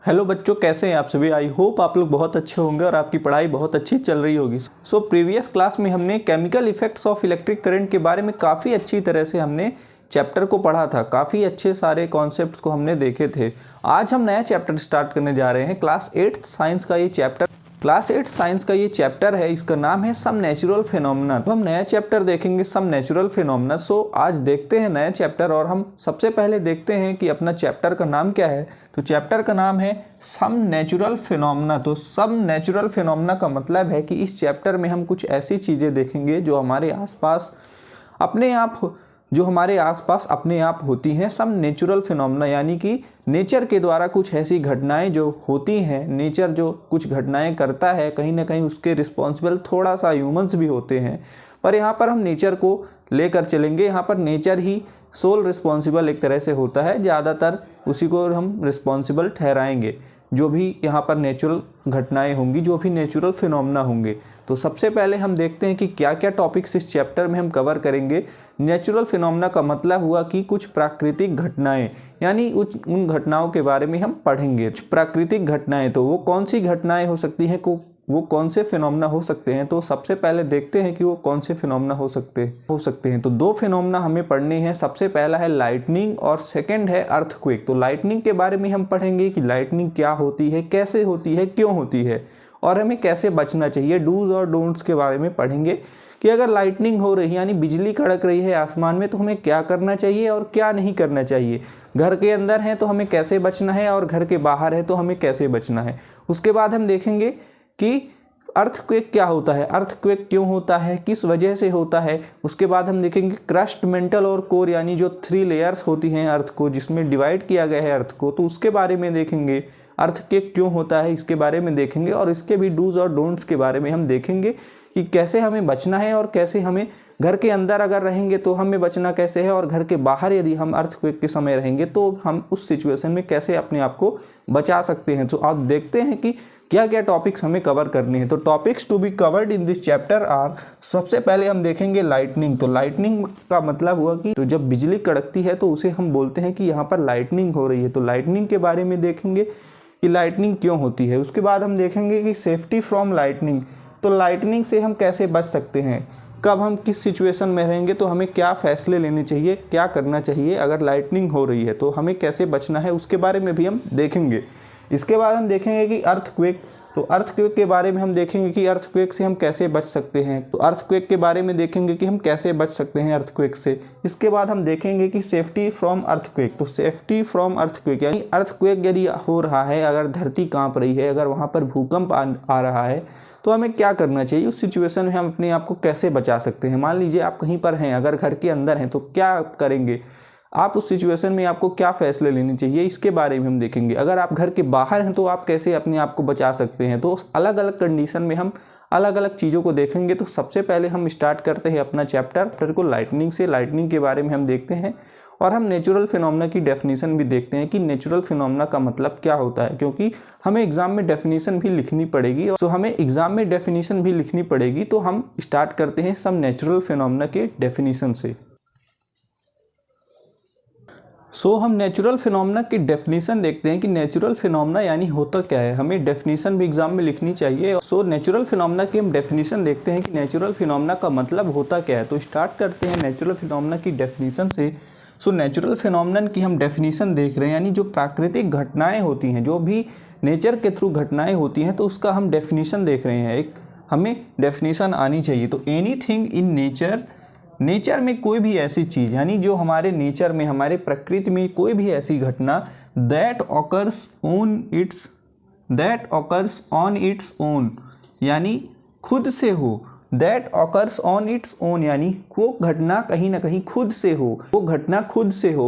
Hello बच्चों, कैसे हैं आप सभी। आई होप आप लोग बहुत अच्छे होंगे और आपकी पढ़ाई बहुत अच्छी चल रही होगी। सो प्रीवियस क्लास में हमने chemical effects of electric current के बारे में काफ़ी अच्छी तरह से हमने चैप्टर को पढ़ा था। काफ़ी अच्छे सारे कॉन्सेप्ट्स को हमने देखे थे। आज हम नया चैप्टर स्टार्ट करने जा रहे हैं। क्लास 8 साइंस का ये चैप्टर है। इसका नाम है सम नेचुरल फिनोमेना। तो हम नया चैप्टर देखेंगे, सम नेचुरल फिनोमेना। सो आज देखते हैं नया चैप्टर और हम सबसे पहले देखते हैं कि अपना चैप्टर का नाम क्या है। तो चैप्टर का नाम है सम नेचुरल फिनोमेना। तो सम नेचुरल फिनोमेना का मतलब है कि इस चैप्टर में हम कुछ ऐसी चीज़ें देखेंगे जो हमारे आसपास अपने आप होती हैं। सम नेचुरल फिनोमेना यानी कि नेचर के द्वारा कुछ ऐसी घटनाएं जो होती हैं, नेचर जो कुछ घटनाएं करता है, कहीं ना कहीं उसके रिस्पॉन्सिबल थोड़ा सा ह्यूमंस भी होते हैं। पर यहाँ पर हम नेचर को लेकर चलेंगे। यहाँ पर नेचर ही सोल रिस्पॉन्सिबल एक तरह से होता है, ज़्यादातर उसी को हम रिस्पॉन्सिबल ठहराएंगे। जो भी यहाँ पर नेचुरल घटनाएं होंगी, जो भी नेचुरल फिनोमेना होंगे। तो सबसे पहले हम देखते हैं कि क्या क्या टॉपिक्स इस चैप्टर में हम कवर करेंगे। नेचुरल फिनोमेना का मतलब हुआ कि कुछ प्राकृतिक घटनाएं, यानी उन घटनाओं के बारे में हम पढ़ेंगे। प्राकृतिक घटनाएं, तो वो कौन सी घटनाएं हो सकती हैं, वो कौन से फिनोमेना हो सकते हैं। तो सबसे पहले देखते हैं कि वो कौन से फिनोमेना हो सकते हैं। तो दो फिनोमेना हमें पढ़ने हैं। सबसे पहला है लाइटनिंग और सेकंड है अर्थक्वेक। तो लाइटनिंग के बारे में हम पढ़ेंगे कि लाइटनिंग क्या होती है, कैसे होती है, क्यों होती है और हमें कैसे बचना चाहिए। डूज और डोंट्स के बारे में पढ़ेंगे कि अगर लाइटनिंग हो रही है यानी बिजली कड़क रही है आसमान में, तो हमें क्या करना चाहिए और क्या नहीं करना चाहिए। घर के अंदर है तो हमें कैसे बचना है और घर के बाहर है तो हमें कैसे बचना है। उसके बाद हम देखेंगे कि अर्थक्वेक क्या होता है, अर्थक्वेक क्यों होता है, किस वजह से होता है। उसके बाद हम देखेंगे क्रस्ट, मेंटल और कोर, यानी जो 3 लेयर्स होती हैं अर्थ को, जिसमें डिवाइड किया गया है अर्थ को, तो उसके बारे में देखेंगे। अर्थक्वेक क्यों होता है इसके बारे में देखेंगे और इसके भी डूज और डोंट्स के बारे में हम देखेंगे कि कैसे हमें बचना है और कैसे हमें घर के अंदर अगर रहेंगे तो हमें बचना कैसे है, और घर के बाहर यदि हम अर्थक्वेक के समय रहेंगे तो हम उस सिचुएशन में कैसे अपने आप को बचा सकते हैं। तो आप देखते हैं कि क्या क्या टॉपिक्स हमें कवर करने हैं। तो topics to be covered in this chapter are, सबसे पहले हम देखेंगे लाइटनिंग। तो लाइटनिंग का मतलब हुआ कि तो जब बिजली कड़कती है तो उसे हम बोलते हैं कि यहाँ पर लाइटनिंग हो रही है। तो लाइटनिंग के बारे में देखेंगे कि लाइटनिंग क्यों होती है। उसके बाद हम देखेंगे कि सेफ्टी फ्रॉम लाइटनिंग। तो लाइटनिंग से हम कैसे बच सकते हैं, कब हम किस सिचुएशन में रहेंगे तो हमें क्या फैसले लेने चाहिए, क्या करना चाहिए अगर लाइटनिंग हो रही है तो हमें कैसे बचना है, उसके बारे में भी हम देखेंगे। इसके बाद हम देखेंगे कि अर्थक्वेक। तो अर्थक्वेक के बारे में हम देखेंगे कि अर्थक्वेक से हम कैसे बच सकते हैं। तो अर्थक्वेक के बारे में देखेंगे कि हम कैसे बच सकते हैं अर्थक्वेक से। इसके बाद हम देखेंगे कि सेफ्टी फ्रॉम अर्थक्वेक। तो सेफ्टी फ्रॉम अर्थक्वेक यानी अर्थक्वेक यदि हो रहा है, अगर धरती कांप रही है, अगर वहाँ पर भूकंप आ रहा है तो हमें क्या करना चाहिए, उस सिचुएशन में हम अपने आप को कैसे बचा सकते हैं। मान लीजिए आप कहीं पर हैं, अगर घर के अंदर हैं तो क्या करेंगे आप, उस सिचुएशन में आपको क्या फैसले लेने चाहिए, इसके बारे में हम देखेंगे। अगर आप घर के बाहर हैं तो आप कैसे अपने आप को बचा सकते हैं। तो अलग अलग कंडीशन में हम अलग अलग चीज़ों को देखेंगे। तो सबसे पहले हम स्टार्ट करते हैं अपना चैप्टर को लाइटनिंग से। लाइटनिंग के बारे में हम देखते हैं और हम नेचुरल फिनोमेना की डेफिनेशन भी देखते हैं कि नेचुरल फिनोमेना का मतलब क्या होता है, क्योंकि हमें एग्जाम में डेफिनेशन भी लिखनी पड़ेगी। तो हम स्टार्ट करते हैं सम नेचुरल फिनोमेना के डेफिनेशन से। हम नेचुरल फिनोमेना की डेफिनेशन देखते हैं कि नेचुरल फिनोमेना यानी होता क्या है। हमें डेफिनेशन भी एग्जाम में लिखनी चाहिए। नेचुरल फिनोमेना की हम डेफिनेशन देखते हैं कि नेचुरल फिनोमेना का मतलब होता क्या है। तो स्टार्ट करते हैं नेचुरल फिनोमेना की डेफिनेशन से। नेचुरल फिनोमेनन की हम डेफिनेशन देख रहे हैं, यानी जो प्राकृतिक घटनाएं होती हैं, जो भी नेचर के थ्रू घटनाएं होती हैं, तो उसका हम डेफिनेशन देख रहे हैं। एक हमें डेफिनेशन आनी चाहिए। तो एनीथिंग इन नेचर में कोई भी ऐसी चीज़, यानी जो हमारे नेचर में, हमारे प्रकृति में कोई भी ऐसी घटना that occurs on its own, यानी खुद से हो। That occurs on its own यानी वो घटना कहीं ना कहीं खुद से हो,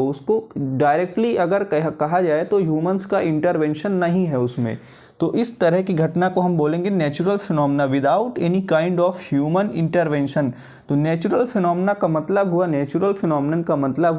उसको डायरेक्टली अगर कहा जाए तो ह्यूमंस का इंटरवेंशन नहीं है उसमें। तो इस तरह की घटना को हम बोलेंगे natural phenomena without any kind of human intervention. तो नेचुरल फिनोमेना का मतलब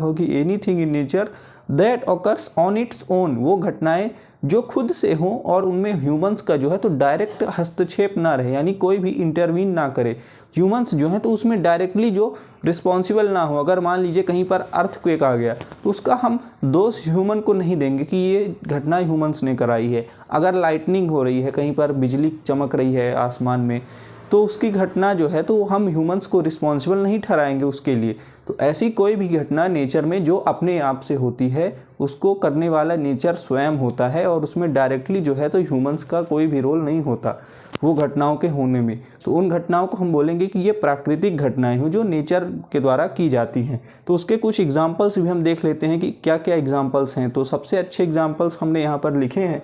हुआ कि anything in nature that occurs on its own, वो घटनाएं जो खुद से हों और उनमें ह्यूमंस का जो है तो डायरेक्ट हस्तक्षेप ना रहे, यानी कोई भी इंटरवीन ना करे, ह्यूमंस जो है तो उसमें डायरेक्टली जो रिस्पॉन्सिबल ना हो। अगर मान लीजिए कहीं पर अर्थक्वेक आ गया तो उसका हम दोष ह्यूमन को नहीं देंगे कि ये घटना ह्यूमंस ने कराई है। अगर लाइटनिंग हो रही है, कहीं पर बिजली चमक रही है आसमान में, तो उसकी घटना जो है तो हम ह्यूमंस को रिस्पॉन्सिबल नहीं ठहराएंगे उसके लिए। तो ऐसी कोई भी घटना नेचर में जो अपने आप से होती है उसको करने वाला नेचर स्वयं होता है और उसमें डायरेक्टली जो है तो ह्यूमंस का कोई भी रोल नहीं होता वो घटनाओं के होने में। तो उन घटनाओं को हम बोलेंगे कि ये प्राकृतिक घटनाएं हैं जो नेचर के द्वारा की जाती हैं। तो उसके कुछ एग्जाम्पल्स भी हम देख लेते हैं कि क्या क्या एग्जाम्पल्स हैं। तो सबसे अच्छे एग्जाम्पल्स हमने यहाँ पर लिखे हैं।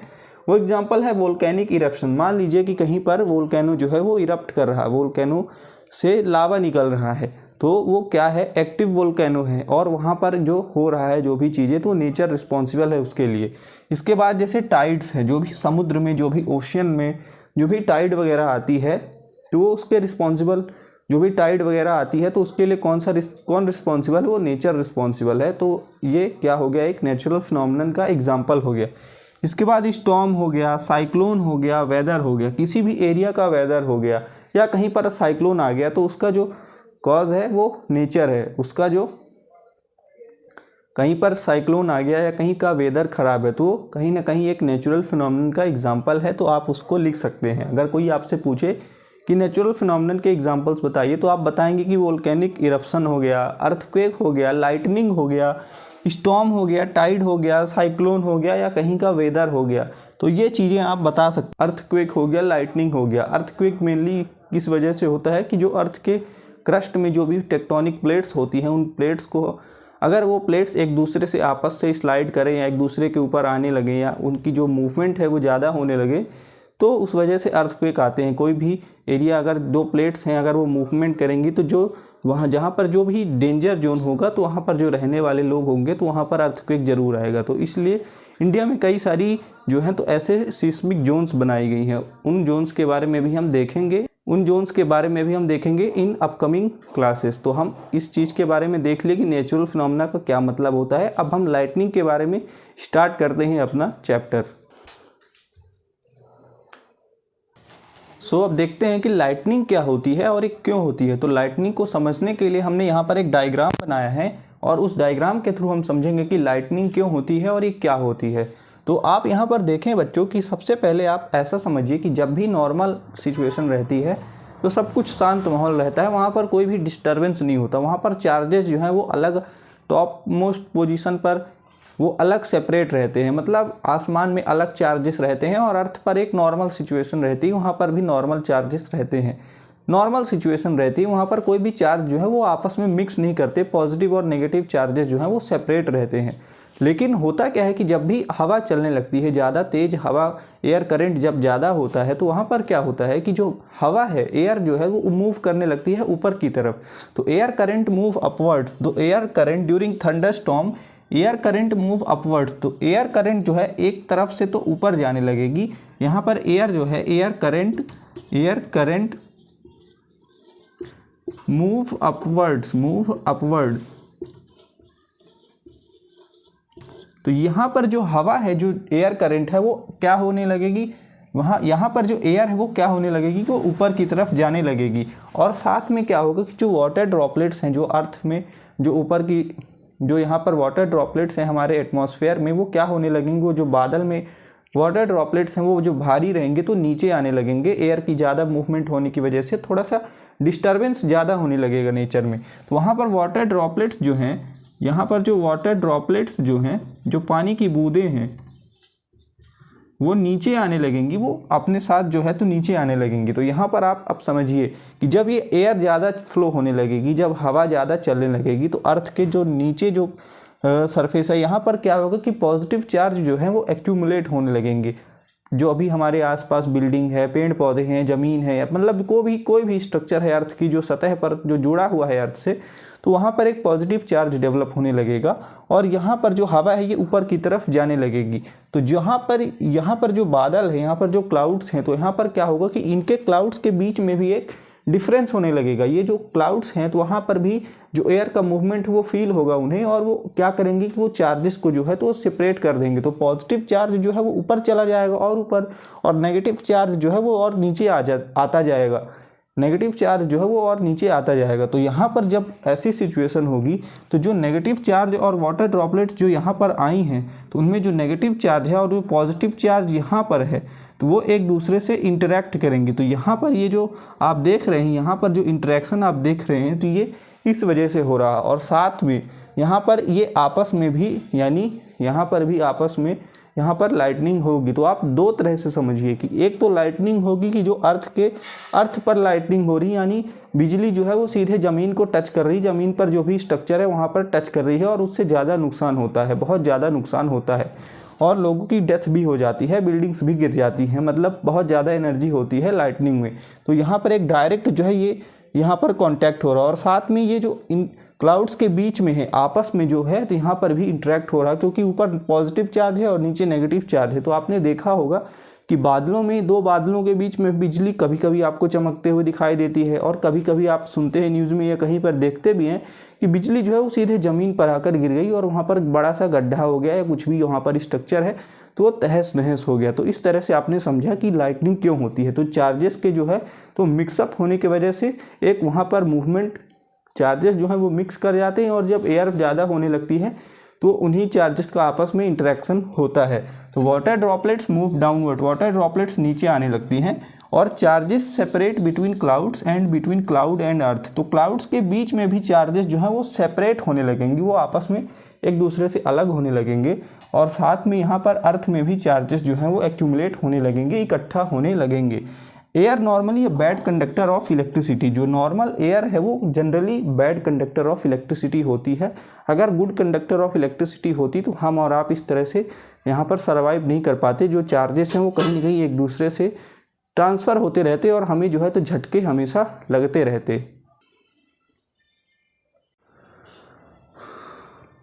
वो एग्जाम्पल है वोल्केनिक इरप्शन। मान लीजिए कि कहीं पर वोल्केनो जो है वो इरप्ट कर रहा है, वोल्केनो से लावा निकल रहा है, तो वो क्या है, एक्टिव वोल्केनो है और वहाँ पर जो हो रहा है जो भी चीज़ें, तो नेचर रिस्पॉन्सिबल है उसके लिए। इसके बाद जैसे टाइड्स हैं, जो भी समुद्र में, जो भी ओशियन में जो भी टाइड वगैरह आती है तो वो उसके रिस्पॉन्सिबल, जो भी टाइड वगैरह आती है तो उसके लिए कौन रिस्पॉन्सिबल है, वो नेचर रिस्पॉन्सिबल है। तो ये क्या हो गया, एक नेचुरल फिनोमिनन का एग्जाम्पल हो गया। इसके बाद स्टॉर्म हो गया, साइक्लोन हो गया, वेदर हो गया, किसी भी एरिया का वेदर हो गया या कहीं पर साइक्लोन आ गया तो उसका जो कॉज है वो नेचर है। उसका जो कहीं पर साइक्लोन आ गया या कहीं का वेदर ख़राब है तो कहीं ना कहीं एक नेचुरल फिनोमिनन का एग्जाम्पल है, तो आप उसको लिख सकते हैं। अगर कोई आपसे पूछे कि नेचुरल फिनोमिनन के एग्जाम्पल्स बताइए तो आप बताएंगे कि वोल्केनिक इरप्शन हो गया, अर्थक्वेक हो गया, लाइटनिंग हो गया, स्टॉर्म हो गया, टाइड हो गया, साइक्लोन हो गया या कहीं का वेदर हो गया। तो ये चीज़ें आप बता सकते। अर्थक्वेक हो गया, लाइटनिंग हो गया। अर्थक्वेक मेनली किस वजह से होता है कि जो अर्थ के क्रस्ट में जो भी टेक्टोनिक प्लेट्स होती हैं उन प्लेट्स को, अगर वो प्लेट्स एक दूसरे से आपस से स्लाइड करें या एक दूसरे के ऊपर आने लगे या उनकी जो मूवमेंट है वो ज़्यादा होने लगे तो उस वजह से अर्थक्वेक आते हैं। कोई भी एरिया अगर दो प्लेट्स हैं अगर वो मूवमेंट करेंगी तो जो वहाँ जहाँ पर जो भी डेंजर जोन होगा तो वहाँ पर जो रहने वाले लोग होंगे तो वहाँ पर अर्थक्वेक जरूर आएगा। तो इसलिए इंडिया में कई सारी जो हैं तो ऐसे सिस्मिक जोन्स बनाई गई हैं। उन जोन्स के बारे में भी हम देखेंगे इन अपकमिंग क्लासेस। तो हम इस चीज़ के बारे में देख लिए कि नेचुरल फिनोमेना का क्या मतलब होता है। अब हम लाइटनिंग के बारे में स्टार्ट करते हैं अपना चैप्टर। अब देखते हैं कि लाइटनिंग क्या होती है और ये क्यों होती है। तो लाइटनिंग को समझने के लिए हमने यहाँ पर एक डायग्राम बनाया है और उस डायग्राम के थ्रू हम समझेंगे कि लाइटनिंग क्यों होती है और ये क्या होती है। तो आप यहाँ पर देखें बच्चों कि सबसे पहले आप ऐसा समझिए कि जब भी नॉर्मल सिचुएशन रहती है तो सब कुछ शांत माहौल रहता है, वहाँ पर कोई भी डिस्टर्बेंस नहीं होता। वहाँ पर चार्जेस जो हैं वो अलग टॉप मोस्ट पोजीशन पर वो अलग सेपरेट रहते हैं, मतलब आसमान में अलग चार्जेस रहते हैं और अर्थ पर एक नॉर्मल सिचुएशन रहती है, वहाँ पर भी नॉर्मल चार्जेस रहते हैं। नॉर्मल सिचुएशन रहती है वहाँ पर कोई भी चार्ज जो है वो आपस में मिक्स नहीं करते, पॉजिटिव और नेगेटिव चार्जेस जो हैं वो सेपरेट रहते हैं। लेकिन होता क्या है कि जब भी हवा चलने लगती है, ज़्यादा तेज़ हवा, एयर करंट जब ज़्यादा होता है तो वहाँ पर क्या होता है कि जो हवा है, एयर जो है वो मूव करने लगती है ऊपर की तरफ। तो एयर करंट मूव अपवर्ड्स। तो air current during thunderstorm air current move upwards. तो एयर करंट जो है एक तरफ से तो ऊपर जाने लगेगी। यहाँ पर एयर जो है एयर करंट मूव अपवर्ड। तो यहाँ पर जो हवा है, जो एयर करंट है वो क्या होने लगेगी, यहाँ पर जो एयर है वो क्या होने लगेगी कि वो ऊपर की तरफ जाने लगेगी। और साथ में क्या होगा कि जो वाटर ड्रॉपलेट्स हैं जो अर्थ में जो ऊपर की जो यहाँ पर वाटर ड्रॉपलेट्स हैं हमारे एटमॉस्फेयर में वो क्या होने लगेंगे, वो जो बादल में वाटर ड्रॉपलेट्स हैं वो जो भारी रहेंगे तो नीचे आने लगेंगे। एयर की ज़्यादा मूवमेंट होने की वजह से थोड़ा सा डिस्टर्बेंस ज़्यादा होने लगेगा नेचर में। तो वहाँ पर वाटर ड्रॉपलेट्स जो हैं, यहाँ पर जो वाटर ड्रॉपलेट्स जो हैं, जो पानी की बूंदें हैं वो नीचे आने लगेंगी, वो अपने साथ जो है तो नीचे आने लगेंगी। तो यहाँ पर आप अब समझिए कि जब ये एयर ज़्यादा फ्लो होने लगेगी, जब हवा ज़्यादा चलने लगेगी तो अर्थ के जो नीचे जो सरफेस है यहाँ पर क्या होगा कि पॉजिटिव चार्ज जो है वो एक्यूमुलेट होने लगेंगे। जो अभी हमारे आसपास बिल्डिंग है, पेड़ पौधे हैं, ज़मीन है, मतलब कोई भी स्ट्रक्चर है अर्थ की जो सतह पर जो जुड़ा हुआ है अर्थ से, तो वहाँ पर एक पॉजिटिव चार्ज डेवलप होने लगेगा और यहाँ पर जो हवा है ये ऊपर की तरफ जाने लगेगी। तो यहाँ पर जो बादल है, यहाँ पर जो क्लाउड्स हैं, तो यहाँ पर क्या होगा कि इनके क्लाउड्स के बीच में भी एक डिफरेंस होने लगेगा। ये जो क्लाउड्स हैं तो वहाँ पर भी जो एयर का मूवमेंट वो फील होगा उन्हें, और वो क्या करेंगे कि वो चार्जेस को जो है तो सेपरेट कर देंगे। तो पॉजिटिव चार्ज जो है वो ऊपर चला जाएगा और ऊपर, और नेगेटिव चार्ज जो है वो और नीचे आता जाएगा। नेगेटिव चार्ज जो है वो और नीचे आता जाएगा। तो यहाँ पर जब ऐसी सिचुएशन होगी तो जो नेगेटिव चार्ज और वाटर ड्रॉपलेट्स जो यहाँ पर आई हैं तो उनमें जो नेगेटिव चार्ज है और जो पॉजिटिव चार्ज यहाँ पर है तो वो एक दूसरे से इंटरेक्ट करेंगे। तो यहाँ पर ये जो आप देख रहे हैं, यहाँ पर जो इंटरेक्शन आप देख रहे हैं तो ये इस वजह से हो रहा है। और साथ में यहाँ पर ये आपस में भी, यानी यहाँ पर भी आपस में यहाँ पर लाइटनिंग होगी। तो आप दो तरह से समझिए कि एक तो लाइटनिंग होगी कि जो अर्थ पर लाइटनिंग हो रही है, यानी बिजली जो है वो सीधे ज़मीन को टच कर रही है, ज़मीन पर जो भी स्ट्रक्चर है वहाँ पर टच कर रही है, और उससे ज़्यादा नुकसान होता है, बहुत ज़्यादा नुकसान होता है, और लोगों की डेथ भी हो जाती है, बिल्डिंग्स भी गिर जाती हैं, मतलब बहुत ज़्यादा एनर्जी होती है लाइटनिंग में। तो यहाँ पर एक डायरेक्ट जो है ये यहाँ पर कांटेक्ट हो रहा है, और साथ में ये जो इन क्लाउड्स के बीच में है आपस में जो है तो यहाँ पर भी इंटरेक्ट हो रहा है, क्योंकि ऊपर पॉजिटिव चार्ज है और नीचे नेगेटिव चार्ज है। तो आपने देखा होगा कि बादलों में, दो बादलों के बीच में बिजली कभी कभी आपको चमकते हुए दिखाई देती है, और कभी कभी आप सुनते हैं न्यूज़ में या कहीं पर देखते भी हैं कि बिजली जो है वो सीधे ज़मीन पर आकर गिर गई और वहाँ पर बड़ा सा गड्ढा हो गया या कुछ भी वहाँ पर स्ट्रक्चर है तो वो तहस नहस हो गया। तो इस तरह से आपने समझा कि लाइटनिंग क्यों होती है। तो चार्जेस के जो है तो मिक्सअप होने की वजह से एक वहाँ पर मूवमेंट, चार्जेस जो हैं वो मिक्स कर जाते हैं, और जब एयर ज़्यादा होने लगती है तो उन्हीं चार्जेस का आपस में इंटरेक्शन होता है। तो water droplets move downward, water droplets नीचे आने लगती हैं, और charges separate between clouds and between cloud and earth. तो क्लाउड्स के बीच में भी चार्जेस जो हैं वो सेपरेट होने लगेंगे, वो आपस में एक दूसरे से अलग होने लगेंगे, और साथ में यहाँ पर अर्थ में भी चार्जेस जो हैं वो एक्यूमुलेट होने लगेंगे, इकट्ठा होने लगेंगे। Air normally a bad conductor of electricity, जो नॉर्मल एयर है वो generally bad conductor of electricity होती है। अगर गुड कंडक्टर ऑफ इलेक्ट्रिसिटी होती तो हम और आप इस तरह से यहाँ पर सर्वाइव नहीं कर पाते। जो चार्जेस हैं वो कहीं ना कहीं एक दूसरे से ट्रांसफ़र होते रहते और हमें जो है तो झटके हमेशा लगते रहते।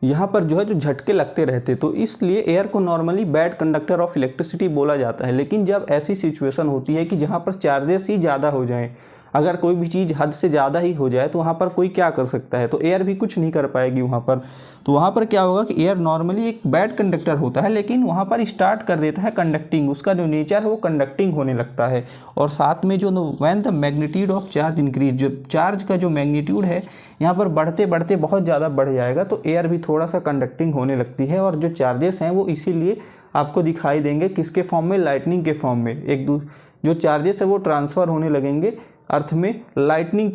यहाँ पर जो है जो झटके लगते रहते, तो इसलिए एयर को normally bad conductor of electricity बोला जाता है। लेकिन जब ऐसी सिचुएशन होती है कि जहाँ पर चार्जेस ही ज़्यादा हो जाएं, अगर कोई भी चीज़ हद से ज़्यादा ही हो जाए तो वहाँ पर कोई क्या कर सकता है, तो एयर भी कुछ नहीं कर पाएगी वहाँ पर। तो वहाँ पर क्या होगा कि एयर नॉर्मली एक बैड कंडक्टर होता है, लेकिन वहाँ पर स्टार्ट कर देता है कंडक्टिंग, उसका जो नेचर है वो कंडक्टिंग होने लगता है। और साथ में जो when the magnitude of charge increase, जो चार्ज का जो मैग्नीट्यूड है यहाँ पर बढ़ते बढ़ते बहुत ज़्यादा बढ़ जाएगा, तो एयर भी थोड़ा सा कंडक्टिंग होने लगती है। और जो चार्जेस हैं वो इसीलिए आपको दिखाई देंगे किसके फॉर्म में, लाइटनिंग के फॉर्म में। जो चार्जेस है वो ट्रांसफ़र होने लगेंगे अर्थ में लाइटनिंग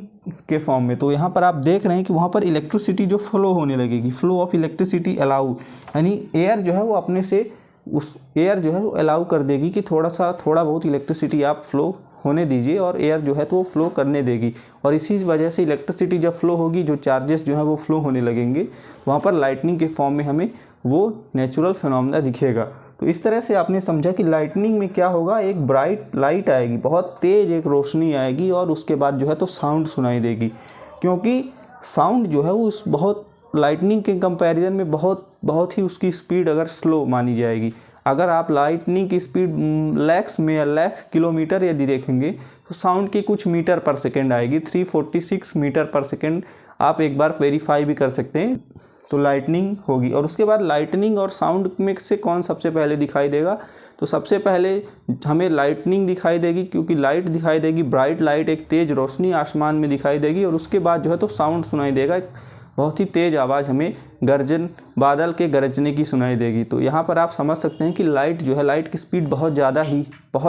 के फॉर्म में। तो यहाँ पर आप देख रहे हैं कि वहाँ पर इलेक्ट्रिसिटी जो फ्लो होने लगेगी, फ्लो ऑफ इलेक्ट्रिसिटी अलाउ, यानी एयर जो है वो अपने से उस एयर जो है वो अलाउ कर देगी कि थोड़ा बहुत इलेक्ट्रिसिटी आप फ्लो होने दीजिए, और एयर जो है तो वो फ्लो करने देगी। और इसी वजह से इलेक्ट्रिसिटी जब फ्लो होगी, जो चार्जेस जो है वो फ्लो होने लगेंगे, वहाँ पर लाइटनिंग के फॉर्म में हमें वो नेचुरल फिनोमेना दिखेगा। तो इस तरह से आपने समझा कि लाइटनिंग में क्या होगा, एक ब्राइट लाइट आएगी, बहुत तेज़ एक रोशनी आएगी, और उसके बाद जो है तो साउंड सुनाई देगी। क्योंकि साउंड जो है वो उस बहुत लाइटनिंग के कंपैरिजन में बहुत ही उसकी स्पीड अगर स्लो मानी जाएगी। अगर आप लाइटनिंग की स्पीड लैक्स में या लाख किलोमीटर यदि देखेंगे तो साउंड की कुछ मीटर पर सेकेंड आएगी, 346 मीटर पर सेकेंड। आप एक बार वेरीफाई भी कर सकते हैं। तो लाइटनिंग होगी, और उसके बाद लाइटनिंग और साउंड में से कौन सबसे पहले दिखाई देगा, तो सबसे पहले हमें लाइटनिंग दिखाई देगी, क्योंकि लाइट दिखाई देगी, ब्राइट लाइट, एक तेज़ रोशनी आसमान में दिखाई देगी। और उसके बाद जो है तो साउंड सुनाई देगा, बहुत ही तेज़ आवाज़ हमें गर्जन, बादल के गरजने की सुनाई देगी। तो यहाँ पर आप समझ सकते हैं कि लाइट जो है, लाइट की स्पीड बहुत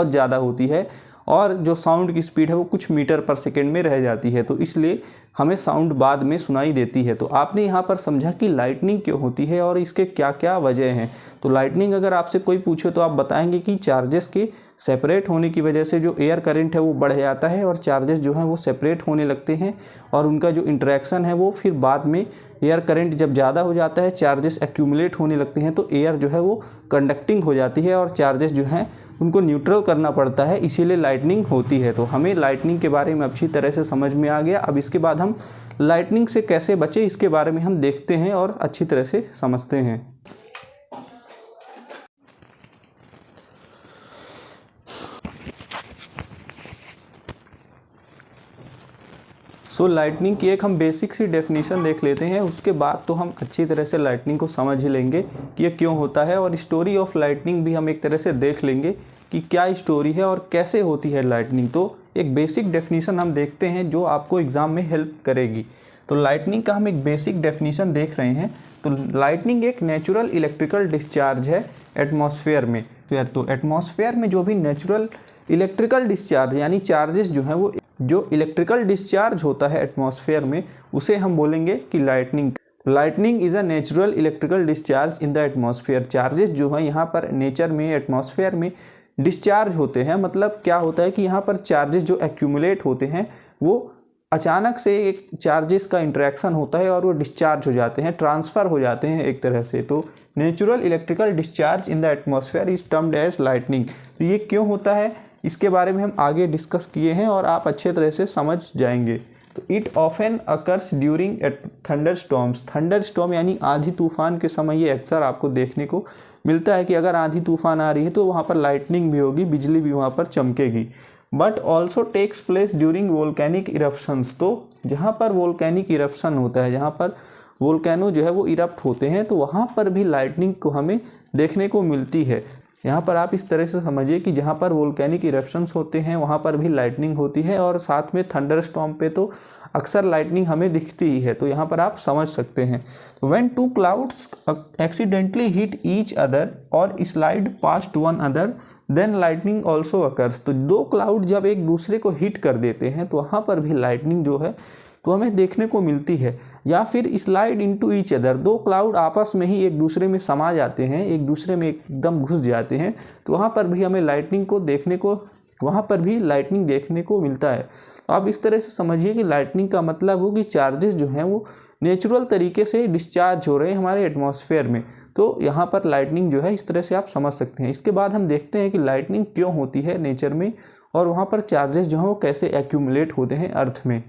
ज़्यादा होती है, और जो साउंड की स्पीड है वो कुछ मीटर पर सेकेंड में रह जाती है। तो इसलिए हमें साउंड बाद में सुनाई देती है। तो आपने यहाँ पर समझा कि लाइटनिंग क्यों होती है और इसके क्या क्या वजह हैं। तो लाइटनिंग अगर आपसे कोई पूछे तो आप बताएंगे कि चार्जेस के सेपरेट होने की वजह से जो एयर करंट है वो बढ़ जाता है, और चार्जेस जो हैं वो सेपरेट होने लगते हैं, और उनका जो इंटरेक्शन है वो फिर बाद में एयर करंट जब ज़्यादा हो जाता है, चार्जेस एक्यूमुलेट होने लगते हैं, तो एयर जो है वो कंडक्टिंग हो जाती है, और चार्जेस जो हैं उनको न्यूट्रल करना पड़ता है, इसीलिए लाइटनिंग होती है। तो हमें लाइटनिंग के बारे में अच्छी तरह से समझ में आ गया। अब इसके बाद हम लाइटनिंग से कैसे बचें इसके बारे में हम देखते हैं और अच्छी तरह से समझते हैं। सो लाइटनिंग की एक हम बेसिक सी डेफिनेशन देख लेते हैं, उसके बाद तो हम अच्छी तरह से लाइटनिंग को समझ ही लेंगे कि ये क्यों होता है, और स्टोरी ऑफ लाइटनिंग भी हम एक तरह से देख लेंगे कि क्या स्टोरी है और कैसे होती है लाइटनिंग। तो एक बेसिक डेफिनेशन हम देखते हैं जो आपको एग्ज़ाम में हेल्प करेगी। तो लाइटनिंग का हम एक बेसिक डेफिनेशन देख रहे हैं। तो लाइटनिंग एक नेचुरल इलेक्ट्रिकल डिस्चार्ज है एटमॉस्फेयर में। तो एटमॉस्फेयर में जो भी नेचुरल इलेक्ट्रिकल डिस्चार्ज यानी चार्जेस जो हैं वो जो इलेक्ट्रिकल डिस्चार्ज होता है एटमॉस्फेयर में, उसे हम बोलेंगे कि lightning. Lightning is a natural electrical discharge in the atmosphere. Charges जो हैं यहाँ पर नेचर में एटमॉस्फेयर में डिस्चार्ज होते हैं। मतलब क्या होता है कि यहाँ पर चार्जेस जो एक्यूमुलेट होते हैं वो अचानक से एक चार्जेस का इंटरेक्शन होता है और वो डिस्चार्ज हो जाते हैं, ट्रांसफ़र हो जाते हैं एक तरह से। तो natural electrical discharge in the atmosphere is termed as lightning. तो ये क्यों होता है इसके बारे में हम आगे डिस्कस किए हैं और आप अच्छे तरह से समझ जाएंगे। तो it often occurs during thunder storms. Thunder storm यानी आंधी तूफान के समय ये अक्सर आपको देखने को मिलता है कि अगर आंधी तूफान आ रही है तो वहाँ पर लाइटनिंग भी होगी, बिजली भी वहाँ पर चमकेगी। But also takes place during volcanic eruptions. तो जहाँ पर वोल्केनिक इरप्शन होता है, जहाँ पर वोल्केनो जो है वो इरप्ट होते हैं, तो वहाँ पर भी लाइटनिंग को हमें देखने को मिलती है। यहाँ पर आप इस तरह से समझिए कि जहाँ पर वोल्केनिक इरप्शंस होते हैं वहाँ पर भी लाइटनिंग होती है, और साथ में थंडर स्टॉर्म पे तो अक्सर लाइटनिंग हमें दिखती ही है। तो यहाँ पर आप समझ सकते हैं। तो when two clouds accidentally hit each other और slide past one other then lightning also occurs. तो दो क्लाउड जब एक दूसरे को हिट कर देते हैं तो वहाँ पर भी लाइटनिंग जो है तो हमें देखने को मिलती है। या फिर स्लाइड इनटू ईच अदर, दो क्लाउड आपस में ही एक दूसरे में समा जाते हैं, एक दूसरे में एकदम घुस जाते हैं, तो वहाँ पर भी हमें लाइटनिंग को देखने को वहाँ पर भी लाइटनिंग देखने को मिलता है। तो आप इस तरह से समझिए कि लाइटनिंग का मतलब हो कि चार्जेस जो हैं वो नेचुरल तरीके से डिस्चार्ज हो रहे हैं हमारे एटमॉस्फेयर में। तो यहाँ पर लाइटनिंग जो है इस तरह से आप समझ सकते हैं। इसके बाद हम देखते हैं कि लाइटनिंग क्यों होती है नेचर में, और वहाँ पर चार्जेस जो हैं वो कैसे एक्यूमुलेट होते हैं अर्थ में।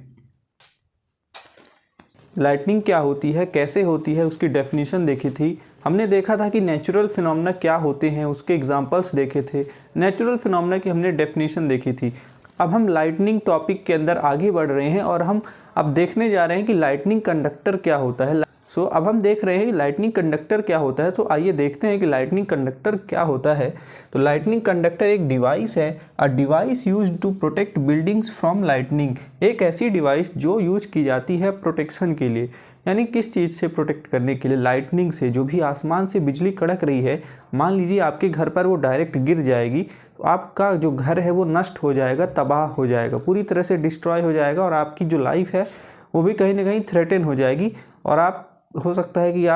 लाइटनिंग क्या होती है, कैसे होती है, उसकी डेफिनेशन देखी थी। हमने देखा था कि नेचुरल फिनोमेना क्या होते हैं, उसके एग्जांपल्स देखे थे। नेचुरल फिनोमेना की हमने डेफिनेशन देखी थी। अब हम लाइटनिंग टॉपिक के अंदर आगे बढ़ रहे हैं और हम अब देखने जा रहे हैं कि लाइटनिंग कंडक्टर क्या होता है। अब हम देख रहे हैं कि लाइटनिंग कंडक्टर क्या होता है। तो आइए देखते हैं कि लाइटनिंग कंडक्टर क्या होता है। तो लाइटनिंग कंडक्टर एक डिवाइस है, a device used to protect buildings from lightning. एक ऐसी डिवाइस जो यूज की जाती है प्रोटेक्शन के लिए। यानी किस चीज़ से प्रोटेक्ट करने के लिए? लाइटनिंग से। जो भी आसमान से बिजली कड़क रही है, मान लीजिए आपके घर पर वो डायरेक्ट गिर जाएगी, तो आपका जो घर है वो नष्ट हो जाएगा, तबाह हो जाएगा, पूरी तरह से डिस्ट्रॉय हो जाएगा, और आपकी जो लाइफ है वो भी कहीं ना कहीं थ्रेटन हो जाएगी, और आप हो सकता है कि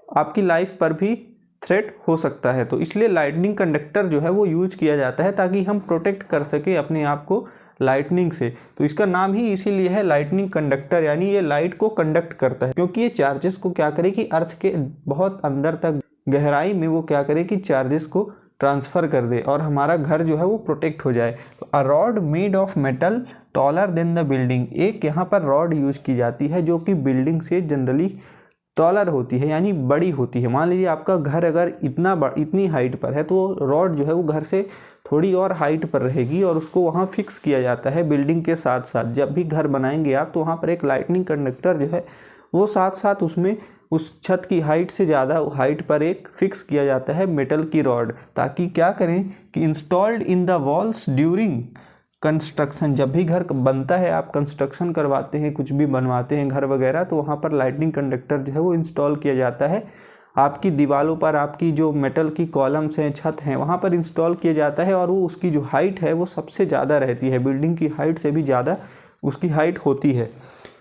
आपकी लाइफ पर भी थ्रेट हो सकता है। तो इसलिए लाइटनिंग कंडक्टर जो है वो यूज किया जाता है ताकि हम प्रोटेक्ट कर सके अपने आप को लाइटनिंग से। तो इसका नाम ही इसीलिए है लाइटनिंग कंडक्टर, यानी ये लाइट को कंडक्ट करता है, क्योंकि ये चार्जेस को क्या करे कि अर्थ के बहुत अंदर तक गहराई में वो क्या करे कि चार्जेस को ट्रांसफ़र कर दे और हमारा घर जो है वो प्रोटेक्ट हो जाए। तो a rod made of metal taller than the building. एक यहाँ पर रॉड यूज की जाती है जो कि बिल्डिंग से जनरली टॉलर होती है, यानी बड़ी होती है। मान लीजिए आपका घर अगर इतनी हाइट पर है तो रॉड जो है वो घर से थोड़ी और हाइट पर रहेगी और उसको वहाँ फिक्स किया जाता है बिल्डिंग के साथ साथ। जब भी घर बनाएंगे आप तो वहाँ पर एक लाइटनिंग कंडक्टर जो है वो साथ साथ उसमें उस छत की हाइट से ज़्यादा हाइट पर एक फिक्स किया जाता है मेटल की रॉड, ताकि क्या करें कि installed in the walls during construction. जब भी घर बनता है, आप कंस्ट्रक्शन करवाते हैं, कुछ भी बनवाते हैं घर वगैरह, तो वहाँ पर लाइटनिंग कंडक्टर जो है वो इंस्टॉल किया जाता है। आपकी दीवारों पर आपकी जो मेटल की कॉलम्स हैं, छत हैं, वहाँ पर इंस्टॉल किया जाता है, और वो उसकी जो हाइट है वो सबसे ज़्यादा रहती है, बिल्डिंग की हाइट से भी ज़्यादा उसकी हाइट होती है।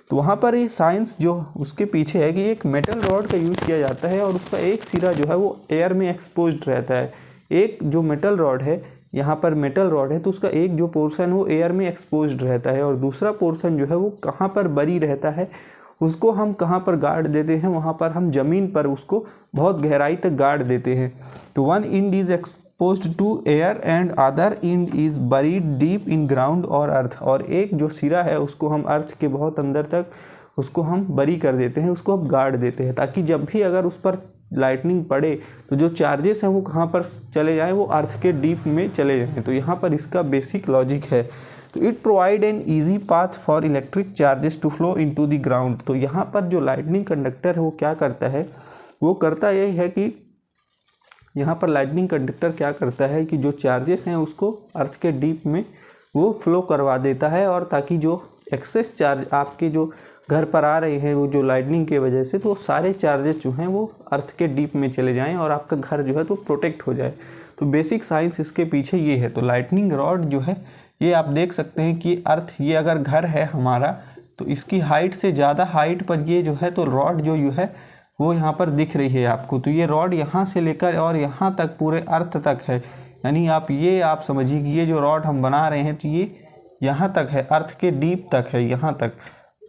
तो वहाँ पर ये साइंस जो उसके पीछे है कि एक मेटल रॉड का यूज़ किया जाता है और उसका एक सिरा जो है वो एयर में एक्सपोज्ड रहता है। एक जो मेटल रॉड है, यहाँ पर मेटल रॉड है, तो उसका एक जो पोर्शन वो एयर में एक्सपोज्ड रहता है और दूसरा पोर्शन जो है वो कहाँ पर बरी रहता है, उसको हम कहाँ पर गाड़ देते हैं, वहाँ पर हम ज़मीन पर उसको बहुत गहराई तक गाड़ देते हैं। तो one end is exposed to air and other end is buried deep in ground और अर्थ। और एक जो सिरा है उसको हम अर्थ के बहुत अंदर तक उसको हम बरी कर देते हैं, उसको हम गाड़ देते हैं, ताकि जब भी अगर उस पर लाइटनिंग पड़े तो जो चार्जेस हैं वो कहाँ पर चले जाएं, वो अर्थ के डीप में चले जाएं। तो यहाँ पर इसका बेसिक लॉजिक है। तो it provide an easy path for electric charges to flow into the ground. तो यहाँ पर जो लाइटनिंग कंडक्टर है वो क्या करता है, वो करता यही है कि यहाँ पर लाइटनिंग कंडक्टर क्या करता है कि जो चार्जेस हैं उसको अर्थ के डीप में वो फ्लो करवा देता है, और ताकि जो एक्सेस चार्ज आपके जो घर पर आ रहे हैं वो जो लाइटनिंग की वजह से, तो वो सारे चार्जेस जो हैं वो अर्थ के डीप में चले जाएं और आपका घर जो है तो प्रोटेक्ट हो जाए। तो बेसिक साइंस इसके पीछे ये है। तो लाइटनिंग रॉड जो है ये आप देख सकते हैं कि अर्थ, ये अगर घर है हमारा तो इसकी हाइट से ज़्यादा हाइट पर ये जो है तो रॉड जो है वो यहाँ पर दिख रही है आपको। तो ये रॉड यहाँ से लेकर और यहाँ तक पूरे अर्थ तक है, यानी आप समझिए कि ये जो रॉड हम बना रहे हैं तो ये यहाँ तक है, अर्थ के डीप तक है यहाँ तक,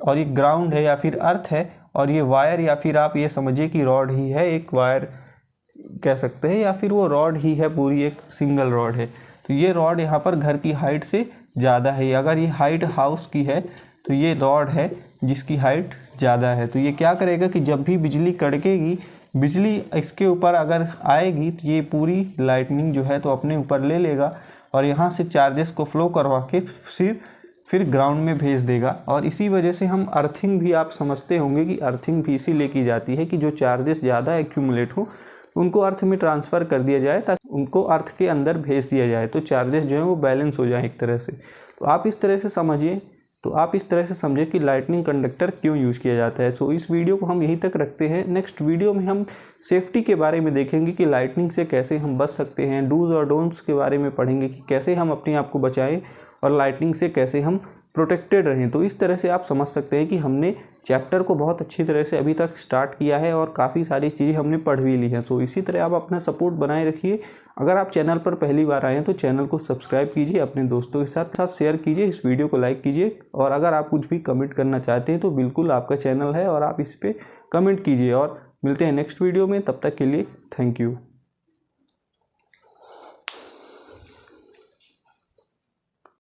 और ये ग्राउंड है या फिर अर्थ है, और ये वायर या फिर आप ये समझिए कि रॉड ही है, एक वायर कह सकते हैं, या फिर वो रॉड ही है, पूरी एक सिंगल रॉड है। तो ये रॉड यहाँ पर घर की हाइट से ज़्यादा है। अगर ये हाइट हाउस की है तो ये रॉड है जिसकी हाइट ज़्यादा है। तो ये क्या करेगा कि जब भी बिजली कड़केगी, बिजली इसके ऊपर अगर आएगी तो ये पूरी लाइटनिंग जो है तो अपने ऊपर ले लेगा और यहाँ से चार्जेस को फ्लो करवा के फिर ग्राउंड में भेज देगा। और इसी वजह से हम अर्थिंग भी, आप समझते होंगे कि अर्थिंग भी इसीलिए की जाती है कि जो चार्जेस ज़्यादा एक्यूमुलेट हो उनको अर्थ में ट्रांसफ़र कर दिया जाए, ताकि उनको अर्थ के अंदर भेज दिया जाए, तो चार्जेस जो हैं वो बैलेंस हो जाएं एक तरह से। तो आप इस तरह से समझिए, तो आप इस तरह से समझिए कि लाइटनिंग कंडक्टर क्यों यूज़ किया जाता है। सो इस वीडियो को हम यहीं तक रखते हैं। नेक्स्ट वीडियो में हम सेफ्टी के बारे में देखेंगे कि लाइटनिंग से कैसे हम बच सकते हैं, डूज़ और डोंट्स के बारे में पढ़ेंगे कि कैसे हम अपने आप को बचाएं और लाइटनिंग से कैसे हम प्रोटेक्टेड रहें। तो इस तरह से आप समझ सकते हैं कि हमने चैप्टर को बहुत अच्छी तरह से अभी तक स्टार्ट किया है और काफ़ी सारी चीज़ें हमने पढ़ भी ली हैं। सो इसी तरह आप अपना सपोर्ट बनाए रखिए। अगर आप चैनल पर पहली बार आए हैं तो चैनल को सब्सक्राइब कीजिए, अपने दोस्तों के साथ शेयर कीजिए, इस वीडियो को लाइक कीजिए, और अगर आप कुछ भी कमेंट करना चाहते हैं तो बिल्कुल आपका चैनल है और आप इस पर कमेंट कीजिए। और मिलते हैं नेक्स्ट वीडियो में, तब तक के लिए थैंक यू।